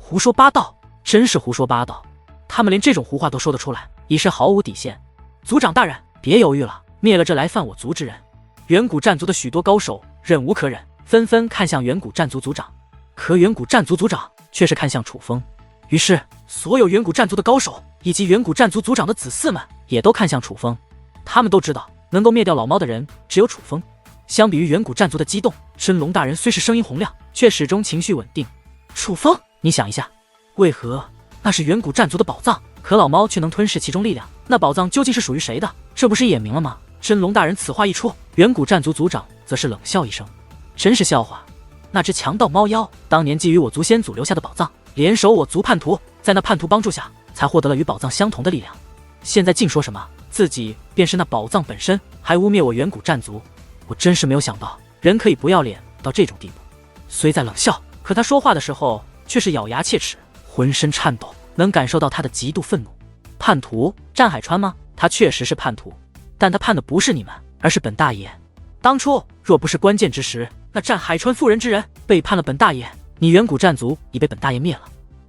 胡说八道，真是胡说八道！他们连这种胡话都说得出来，已是毫无底线。族长大人，别犹豫了，灭了这来犯我族之人！远古战族的许多高手忍无可忍，纷纷看向远古战族族长。可远古战族族长却是看向楚风。于是，所有远古战族的高手以及远古战族族长的子嗣们也都看向楚风。他们都知道，能够灭掉老猫的人只有楚风。相比于远古战族的激动，真龙大人虽是声音洪亮，却始终情绪稳定。楚风，你想一下，为何那是远古战族的宝藏，可老猫却能吞噬其中力量？那宝藏究竟是属于谁的？这不是眼明了吗？真龙大人此话一出，远古战族族长则是冷笑一声：“真是笑话！那只强盗猫妖当年觊觎我族先祖留下的宝藏，联手我族叛徒，在那叛徒帮助下，才获得了与宝藏相同的力量。现在竟说什么自己便是那宝藏本身，还污蔑我远古战族！我真是没有想到，人可以不要脸到这种地步。”虽在冷笑，可他说话的时候却是咬牙切齿，浑身颤抖，能感受到他的极度愤怒。叛徒战海川吗？他确实是叛徒，但他叛的不是你们，而是本大爷。当初若不是关键之时，那战海川妇人之人背叛了本大爷，你远古战族已被本大爷灭了，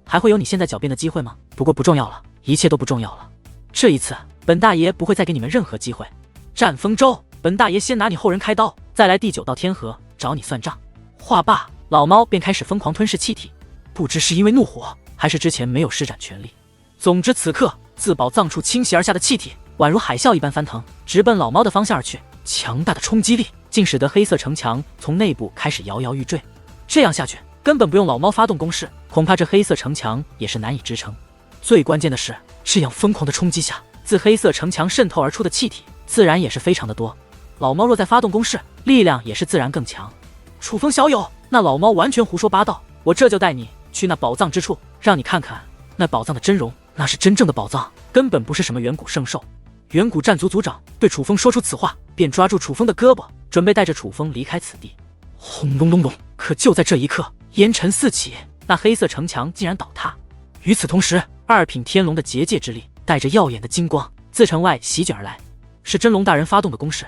还会有你现在狡辩的机会吗？不过不重要了，一切都不重要了。这一次，本大爷不会再给你们任何机会。战风舟，本大爷先拿你后人开刀，再来第9道天河找你算账。话罢，老猫便开始疯狂吞噬气体，不知是因为怒火，还是之前没有施展全力。总之，此刻自宝藏处倾泻而下的气体，宛如海啸一般翻腾，直奔老猫的方向而去。强大的冲击力竟使得黑色城墙从内部开始摇摇欲坠。这样下去，根本不用老猫发动攻势，恐怕这黑色城墙也是难以支撑。最关键的是，这样疯狂的冲击下，自黑色城墙渗透而出的气体自然也是非常的多。老猫若再发动攻势，力量也是自然更强。楚风小友，那老猫完全胡说八道，我这就带你去那宝藏之处，让你看看那宝藏的真容。那是真正的宝藏，根本不是什么远古圣兽。远古战族族长对楚风说出此话，便抓住楚风的胳膊，准备带着楚风离开此地。轰隆隆隆！可就在这一刻，烟尘四起，那黑色城墙竟然倒塌。与此同时，2品天龙的结界之力带着耀眼的金光自城外席卷而来，是真龙大人发动的攻势。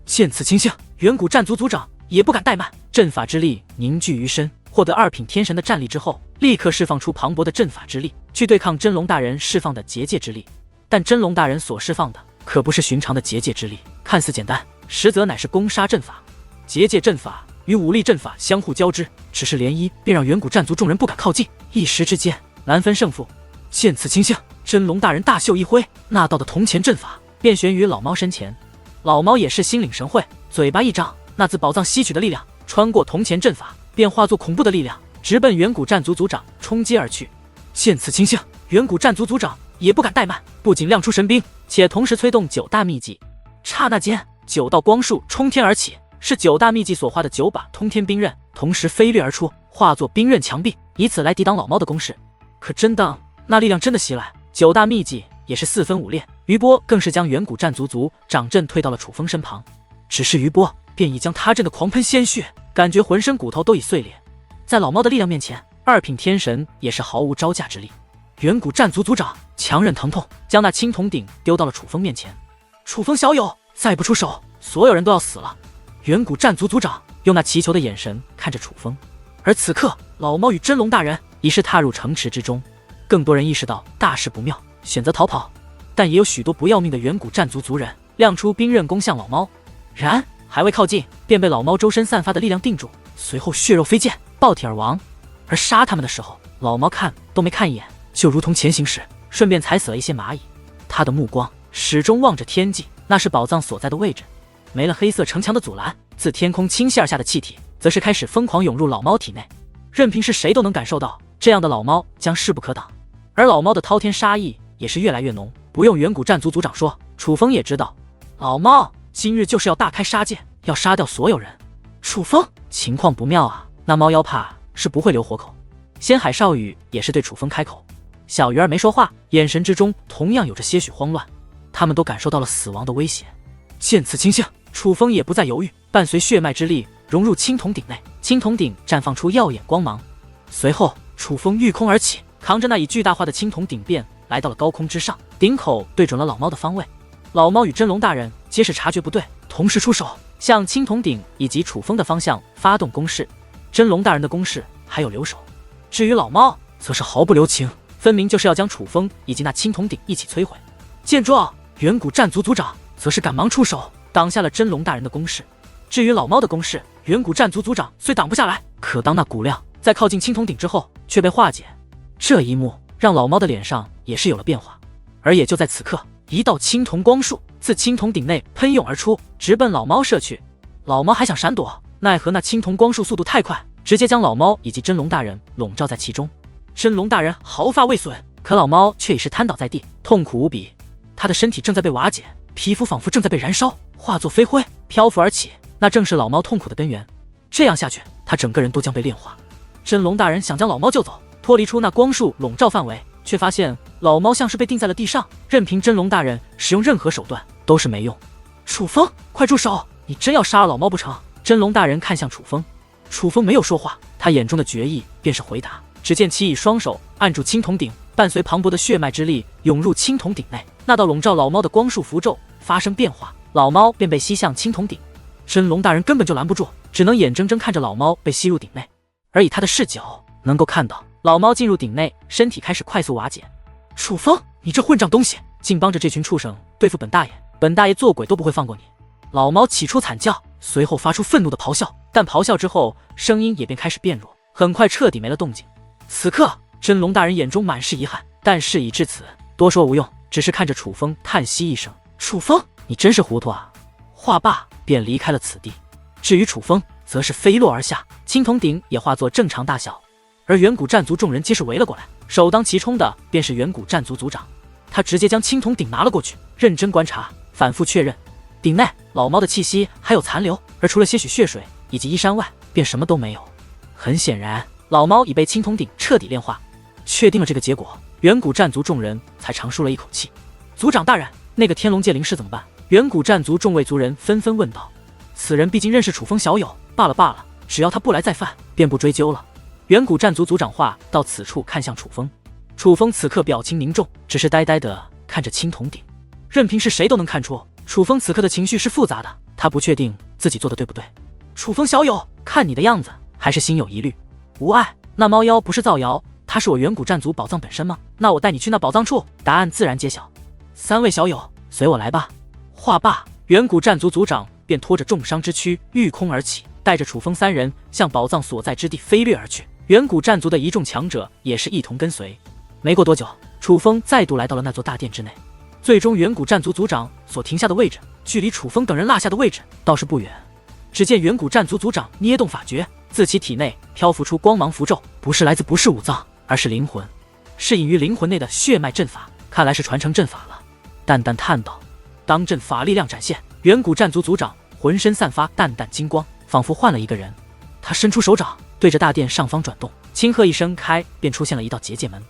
见此情形，远古战族族长也不敢怠慢，阵法之力凝聚于身，获得2品天神的战力之后，立刻释放出磅礴的阵法之力，去对抗真龙大人释放的结界之力。但真龙大人所释放的可不是寻常的结界之力，看似简单，实则乃是攻杀阵法。结界阵法与武力阵法相互交织，只是涟漪便让远古战族众人不敢靠近，一时之间难分胜负。见此情形，真龙大人大袖一挥，那道的铜钱阵法便悬于老猫身前。老猫也是心领神会，嘴巴一张，那自宝藏吸取的力量穿过铜钱阵法，便化作恐怖的力量，直奔远古战族族长冲击而去。见此情形，远古战族族长也不敢怠慢，不仅亮出神兵，且同时催动9大秘技。刹那间，9道光束冲天而起，是9大秘技所化的9把通天兵刃，同时飞掠而出，化作兵刃墙壁，以此来抵挡老猫的攻势。可真当那力量真的袭来，9大秘技也是4分5裂，余波更是将远古战族族长阵退到了楚风身旁。只是余波便已将他阵的狂喷鲜血，感觉浑身骨头都已碎裂。在老猫的力量面前，2品天神也是毫无招架之力。远古战族族长强忍疼痛，将那青铜鼎丢到了楚风面前。楚风小友，再不出手，所有人都要死了。远古战族族长用那祈求的眼神看着楚风。而此刻，老猫与真龙大人已是踏入城池之中。更多人意识到大事不妙，选择逃跑，但也有许多不要命的远古战族族人亮出兵刃攻向老猫。然还未靠近，便被老猫周身散发的力量定住，随后血肉飞溅，爆体而亡。而杀他们的时候，老猫看都没看一眼，就如同前行时顺便踩死了一些蚂蚁。他的目光始终望着天际，那是宝藏所在的位置。没了黑色城墙的阻拦，自天空倾泻而下的气体则是开始疯狂涌入老猫体内。任凭是谁都能感受到，这样的老猫将势不可挡。而老猫的滔天杀意也是越来越浓，不用远古战族族长说，楚风也知道，老猫今日就是要大开杀戒，要杀掉所有人。楚风，情况不妙啊，那猫妖怕是不会留活口。仙海少羽也是对楚风开口，小鱼儿没说话，眼神之中同样有着些许慌乱，他们都感受到了死亡的威胁。见此情形，楚风也不再犹豫，伴随血脉之力融入青铜鼎内，青铜鼎绽放出耀眼光芒。随后楚风御空而起，扛着那已巨大化的青铜鼎便来到了高空之上，鼎口对准了老猫的方位。老猫与真龙大人皆是察觉不对，同时出手向青铜鼎以及楚风的方向发动攻势。真龙大人的攻势还有留手，至于老猫则是毫不留情，分明就是要将楚风以及那青铜鼎一起摧毁。见状，远古战族族长则是赶忙出手，挡下了真龙大人的攻势。至于老猫的攻势，远古战族族长虽挡不下来，可当那骨量在靠近青铜鼎之后，却被化解。这一幕让老猫的脸上也是有了变化。而也就在此刻，一道青铜光束自青铜鼎内喷涌而出，直奔老猫射去。老猫还想闪躲，奈何那青铜光束速度太快，直接将老猫以及真龙大人笼罩在其中。真龙大人毫发未损，可老猫却已是瘫倒在地，痛苦无比。他的身体正在被瓦解，皮肤仿佛正在被燃烧，化作飞灰漂浮而起，那正是老猫痛苦的根源。这样下去，他整个人都将被炼化。真龙大人想将老猫救走，脱离出那光束笼罩范围，却发现老猫像是被钉在了地上，任凭真龙大人使用任何手段都是没用。楚风，快住手！你真要杀了老猫不成？真龙大人看向楚风，楚风没有说话，他眼中的决意便是回答。只见其以双手按住青铜鼎，伴随磅礴的血脉之力涌入青铜鼎内，那道笼罩老猫的光束符咒发生变化，老猫便被吸向青铜鼎。真龙大人根本就拦不住，只能眼睁睁看着老猫被吸入鼎内，而以他的视角能够看到老猫进入鼎内，身体开始快速瓦解。楚风，你这混账东西，竟帮着这群畜生对付本大爷，本大爷做鬼都不会放过你！老猫起初惨叫，随后发出愤怒的咆哮，但咆哮之后声音也便开始变弱，很快彻底没了动静。此刻真龙大人眼中满是遗憾，但事已至此，多说无用，只是看着楚风叹息一声：楚风，你真是糊涂啊！话罢便离开了此地。至于楚风，则是飞落而下，青铜鼎也化作正常大小，而远古战族众人皆是围了过来，首当其冲的便是远古战族族长。他直接将青铜鼎拿了过去，认真观察，反复确认，鼎内老猫的气息还有残留，而除了些许血水以及衣衫外，便什么都没有。很显然，老猫已被青铜鼎彻底炼化。确定了这个结果，远古战族众人才长舒了一口气。族长大人，那个天龙界灵师怎么办？远古战族众位族人纷纷问道。此人毕竟认识楚风小友，罢了，只要他不来再犯，便不追究了。远古战族族长话到此处，看向楚风。楚风此刻表情凝重，只是呆呆地看着青铜鼎。任凭是谁都能看出，楚风此刻的情绪是复杂的，他不确定自己做的对不对。楚风小友，看你的样子，还是心有疑虑。无碍，那猫妖不是造谣，他是我远古战族宝藏本身吗？那我带你去那宝藏处，答案自然揭晓。三位小友，随我来吧。话罢，远古战族族长便拖着重伤之躯御空而起，带着楚风三人向宝藏所在之地飞掠而去。远古战族的一众强者也是一同跟随。没过多久，楚风再度来到了那座大殿之内。最终远古战族族长所停下的位置，距离楚风等人落下的位置倒是不远。只见远古战族族长捏动法诀，自其体内漂浮出光芒符咒，不是来自不是五脏，而是灵魂，是隐于灵魂内的血脉阵法，看来是传承阵法了。淡淡叹道。当阵法力量展现，远古战族族长浑身散发淡淡金光，仿佛换了一个人。他伸出手掌，对着大殿上方转动，轻喝一声开，便出现了一道结界门。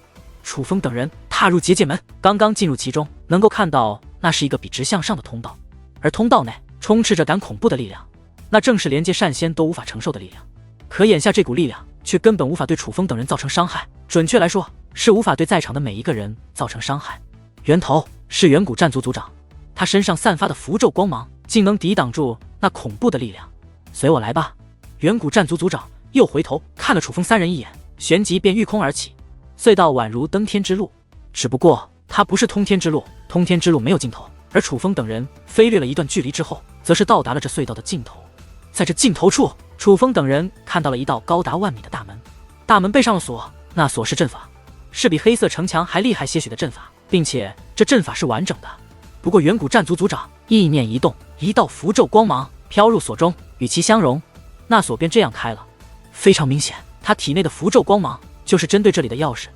楚风等人踏入结界门，刚刚进入其中，能够看到那是一个笔直向上的通道，而通道内充斥着敢恐怖的力量，那正是连接善仙都无法承受的力量。可眼下这股力量却根本无法对楚风等人造成伤害，准确来说，是无法对在场的每一个人造成伤害。源头是远古战族族长，他身上散发的符咒光芒竟能抵挡住那恐怖的力量。随我来吧。远古战族族长又回头看了楚风三人一眼，旋即便御空而起。隧道宛如登天之路，只不过它不是通天之路，通天之路没有尽头，而楚风等人飞掠了一段距离之后，则是到达了这隧道的尽头。在这尽头处，楚风等人看到了一道高达万米的大门，大门背上了锁，那锁是阵法，是比黑色城墙还厉害些许的阵法，并且这阵法是完整的。不过远古战族族长意念一动，一道符咒光芒飘入锁中，与其相融，那锁便这样开了。非常明显，他体内的符咒光芒就是针对这里的钥匙，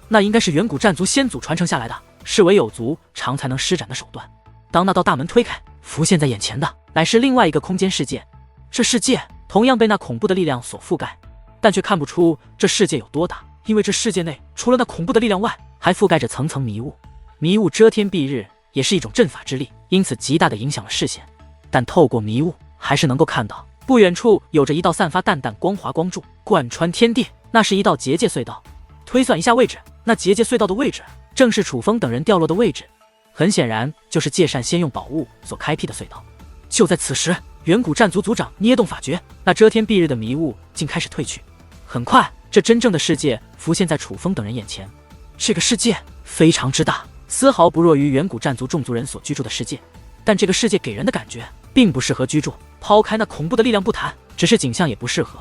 那应该是远古战族先祖传承下来的，是唯有族长才能施展的手段。当那道大门推开，浮现在眼前的乃是另外一个空间世界。这世界同样被那恐怖的力量所覆盖，但却看不出这世界有多大，因为这世界内除了那恐怖的力量外，还覆盖着层层迷雾。迷雾遮天蔽日，也是一种阵法之力，因此极大的影响了视线。但透过迷雾，还是能够看到不远处有着一道散发淡淡光华光柱，贯穿天地，那是一道结界隧道。推算一下位置，那结界隧道的位置正是楚风等人掉落的位置，很显然就是界善先用宝物所开辟的隧道。就在此时，远古战族族长捏动法诀，那遮天蔽日的迷雾竟开始退去。很快，这真正的世界浮现在楚风等人眼前。这个世界非常之大，丝毫不弱于远古战族种族人所居住的世界，但这个世界给人的感觉并不适合居住。抛开那恐怖的力量不谈，只是景象也不适合。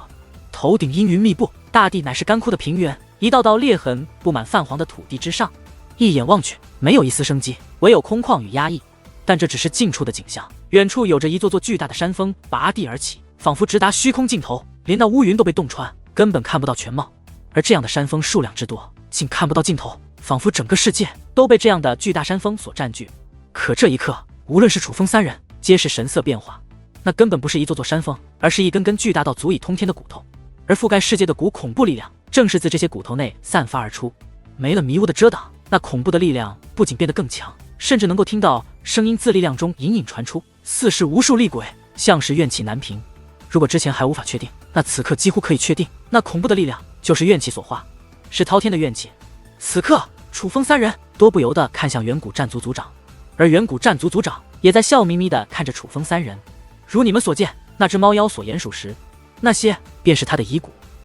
头顶阴云密布，大地乃是干枯的平原，一道道裂痕布满泛黄的土地之上，一眼望去没有一丝生机，唯有空旷与压抑。但这只是近处的景象，远处有着一座座巨大的山峰拔地而起，仿佛直达虚空尽头，连那乌云都被洞穿，根本看不到全貌。而这样的山峰数量之多，竟看不到尽头，仿佛整个世界都被这样的巨大山峰所占据。可这一刻，无论是楚风三人，皆是神色变化，那根本不是一座座山峰，而是一根根巨大到足以通天的骨头。而覆盖世界的股恐怖力量，正是自这些骨头内散发而出。没了迷雾的遮挡，那恐怖的力量不仅变得更强，甚至能够听到声音自力量中隐隐传出，似是无数厉鬼，像是怨气难平。如果之前还无法确定，那此刻几乎可以确定，那恐怖的力量就是怨气所化，是滔天的怨气。此刻，楚风三人多不由得看向远古战族族长，而远古战族族长也在笑眯眯地看着楚风三人。如你们所见，那只猫妖所鼹属时，那些便是他的遗骨。